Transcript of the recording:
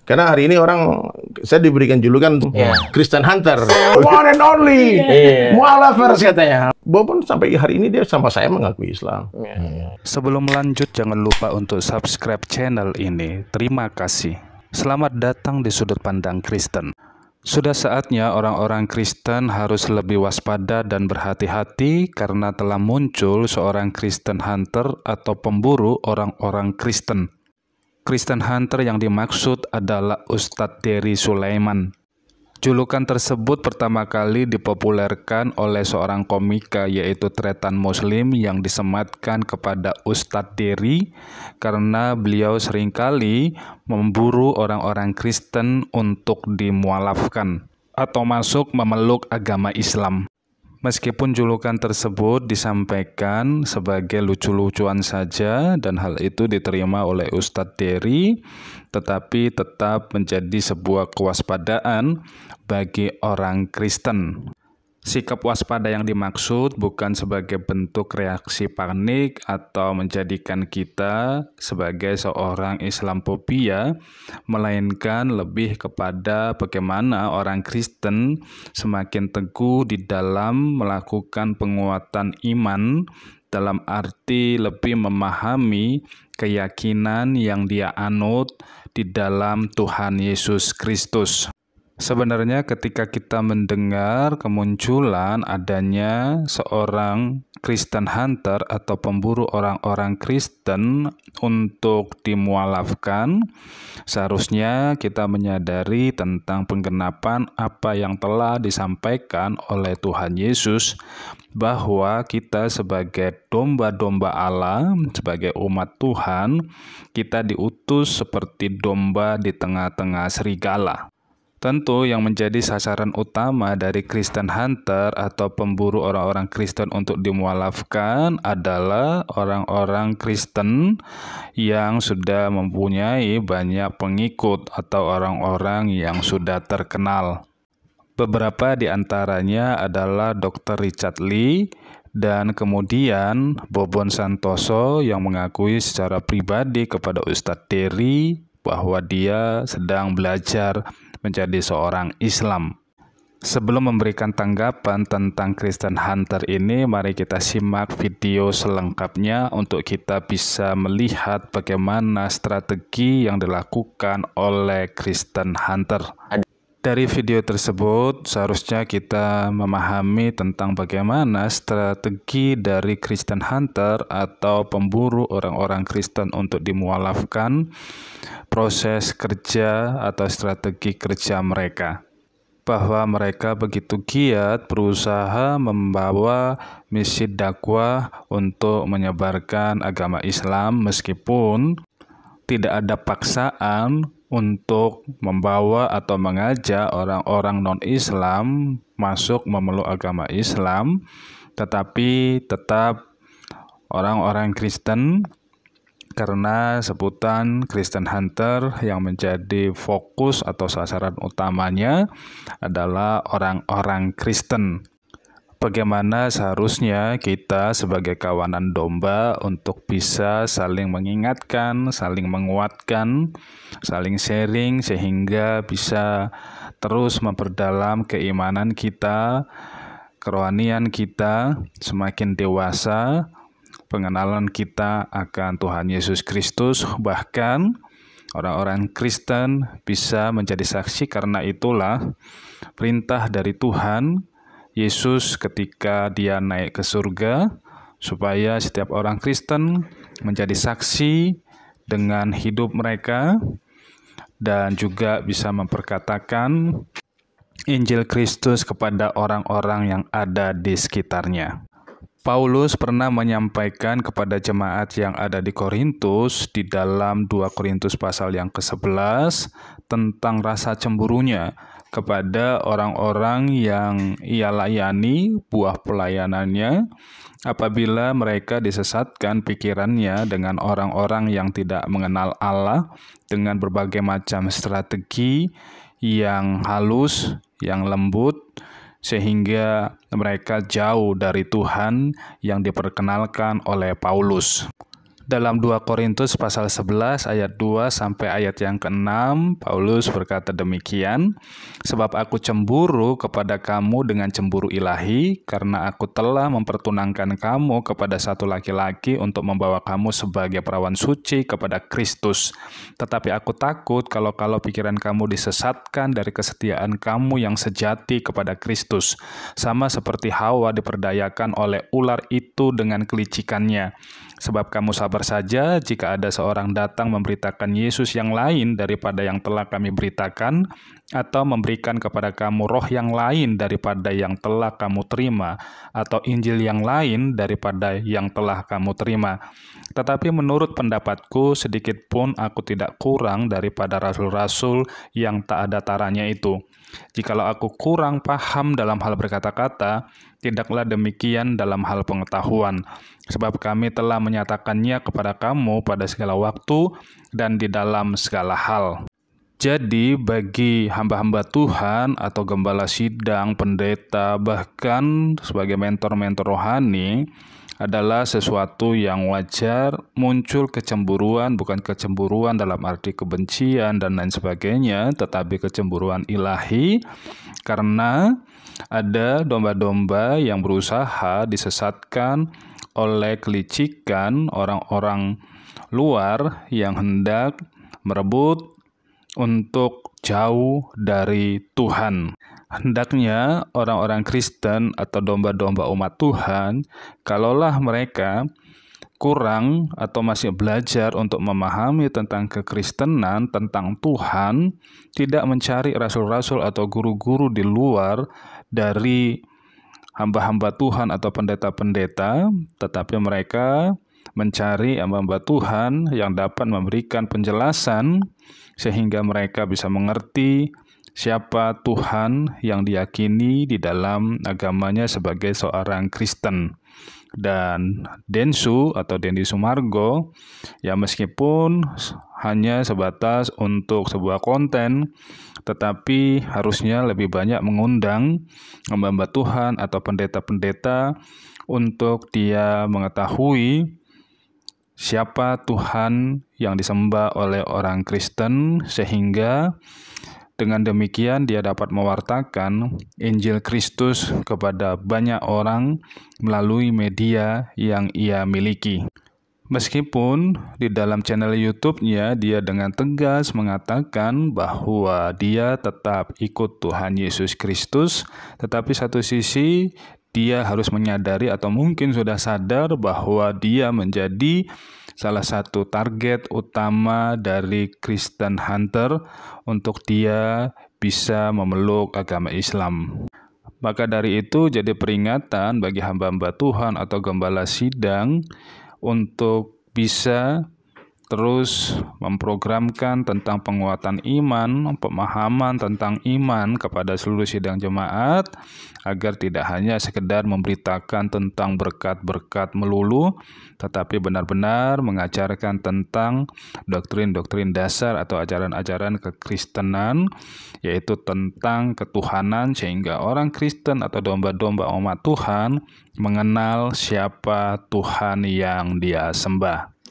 Karena hari ini saya diberikan julukan Christian Hunter, one and only, mualafers katanya. Walaupun sampai hari ini dia sama saya mengakui Islam. Sebelum lanjut, jangan lupa untuk subscribe channel ini. Terima kasih. Selamat datang di Sudut Pandang Kristen. Sudah saatnya orang-orang Kristen harus lebih waspada dan berhati-hati karena telah muncul seorang Christian Hunter atau pemburu orang-orang Kristen. Christian Hunter yang dimaksud adalah Ustadz Dery Sulaiman. Julukan tersebut pertama kali dipopulerkan oleh seorang komika, yaitu Tretan Muslim, yang disematkan kepada Ustadz Dery karena beliau seringkali memburu orang-orang Kristen untuk dimualafkan atau masuk memeluk agama Islam. Meskipun julukan tersebut disampaikan sebagai lucu-lucuan saja dan hal itu diterima oleh Ustadz Dery, tetapi tetap menjadi sebuah kewaspadaan bagi orang Kristen. Sikap waspada yang dimaksud bukan sebagai bentuk reaksi panik atau menjadikan kita sebagai seorang Islamophobia, melainkan lebih kepada bagaimana orang Kristen semakin teguh di dalam melakukan penguatan iman, dalam arti lebih memahami keyakinan yang dia anut di dalam Tuhan Yesus Kristus. Sebenarnya ketika kita mendengar kemunculan adanya seorang Christian Hunter atau pemburu orang-orang Kristen untuk dimualafkan, seharusnya kita menyadari tentang penggenapan apa yang telah disampaikan oleh Tuhan Yesus, bahwa kita sebagai domba-domba Allah, sebagai umat Tuhan, kita diutus seperti domba di tengah-tengah serigala. Tentu yang menjadi sasaran utama dari Christian Hunter atau pemburu orang-orang Kristen untuk dimualafkan adalah orang-orang Kristen yang sudah mempunyai banyak pengikut atau orang-orang yang sudah terkenal. Beberapa di antaranya adalah Dr. Richard Lee dan kemudian Bobon Santoso yang mengakui secara pribadi kepada Ustadz Dery bahwa dia sedang belajar menjadi seorang Islam. Sebelum memberikan tanggapan tentang Christian Hunter ini, mari kita simak video selengkapnya untuk kita bisa melihat bagaimana strategi yang dilakukan oleh Christian Hunter. Dari video tersebut, seharusnya kita memahami tentang bagaimana strategi dari Christian Hunter atau pemburu orang-orang Kristen untuk dimualafkan, proses kerja atau strategi kerja mereka. Bahwa mereka begitu giat berusaha membawa misi dakwah untuk menyebarkan agama Islam meskipun tidak ada paksaan untuk membawa atau mengajak orang-orang non-Islam masuk memeluk agama Islam, tetapi tetap orang-orang Kristen, karena sebutan Christian Hunter yang menjadi fokus atau sasaran utamanya adalah orang-orang Kristen. Bagaimana seharusnya kita sebagai kawanan domba untuk bisa saling mengingatkan, saling menguatkan, saling sharing sehingga bisa terus memperdalam keimanan kita, kerohanian kita semakin dewasa, pengenalan kita akan Tuhan Yesus Kristus, bahkan orang-orang Kristen bisa menjadi saksi. Karena itulah perintah dari Tuhan Yesus ketika dia naik ke surga, supaya setiap orang Kristen menjadi saksi dengan hidup mereka dan juga bisa memperkatakan Injil Kristus kepada orang-orang yang ada di sekitarnya. Paulus pernah menyampaikan kepada jemaat yang ada di Korintus di dalam 2 Korintus pasal yang ke-11 tentang rasa cemburunya kepada orang-orang yang ia layani buah pelayanannya apabila mereka disesatkan pikirannya dengan orang-orang yang tidak mengenal Allah dengan berbagai macam strategi yang halus, yang lembut, sehingga mereka jauh dari Tuhan yang diperkenalkan oleh Paulus. Dalam 2 Korintus pasal 11 ayat 2 sampai ayat yang ke-6, Paulus berkata demikian, "Sebab aku cemburu kepada kamu dengan cemburu ilahi, karena aku telah mempertunangkan kamu kepada satu laki-laki untuk membawa kamu sebagai perawan suci kepada Kristus. Tetapi aku takut kalau pikiran kamu disesatkan dari kesetiaan kamu yang sejati kepada Kristus, sama seperti Hawa diperdayakan oleh ular itu dengan kelicikannya. Sebab kamu sabar saja jika ada seorang datang memberitakan Yesus yang lain daripada yang telah kami beritakan, atau memberikan kepada kamu roh yang lain daripada yang telah kamu terima, atau Injil yang lain daripada yang telah kamu terima. Tetapi menurut pendapatku, sedikit pun aku tidak kurang daripada rasul-rasul yang tak ada taranya itu. Jikalau aku kurang paham dalam hal berkata-kata, tidaklah demikian dalam hal pengetahuan. Sebab kami telah menyatakannya kepada kamu pada segala waktu dan di dalam segala hal." Jadi bagi hamba-hamba Tuhan atau gembala sidang, pendeta, bahkan sebagai mentor-mentor rohani, adalah sesuatu yang wajar muncul kecemburuan, bukan kecemburuan dalam arti kebencian dan lain sebagainya, tetapi kecemburuan ilahi, karena ada domba-domba yang berusaha disesatkan oleh kelicikan orang-orang luar yang hendak merebut untuk jauh dari Tuhan. Hendaknya orang-orang Kristen atau domba-domba umat Tuhan, kalaulah mereka kurang atau masih belajar untuk memahami tentang kekristenan, tentang Tuhan, tidak mencari rasul-rasul atau guru-guru di luar dari hamba-hamba Tuhan atau pendeta-pendeta, tetapi mereka mencari hamba-hamba Tuhan yang dapat memberikan penjelasan sehingga mereka bisa mengerti siapa Tuhan yang diyakini di dalam agamanya sebagai seorang Kristen. Dan Densu atau Dendi Sumargo, ya meskipun hanya sebatas untuk sebuah konten, tetapi harusnya lebih banyak mengundang hamba-hamba Tuhan atau pendeta-pendeta untuk dia mengetahui siapa Tuhan yang disembah oleh orang Kristen, sehingga dengan demikian dia dapat mewartakan Injil Kristus kepada banyak orang melalui media yang ia miliki. Meskipun di dalam channel YouTube-nya dia dengan tegas mengatakan bahwa dia tetap ikut Tuhan Yesus Kristus, tetapi satu sisi dia harus menyadari atau mungkin sudah sadar bahwa dia menjadi salah satu target utama dari Kristen Hunter untuk dia bisa memeluk agama Islam. Maka dari itu jadi peringatan bagi hamba-hamba Tuhan atau gembala sidang untuk bisa terus memprogramkan tentang penguatan iman, pemahaman tentang iman kepada seluruh sidang jemaat, agar tidak hanya sekedar memberitakan tentang berkat-berkat melulu, tetapi benar-benar mengajarkan tentang doktrin-doktrin dasar atau ajaran-ajaran kekristenan, yaitu tentang ketuhanan, sehingga orang Kristen atau domba-domba umat Tuhan mengenal siapa Tuhan yang dia sembah.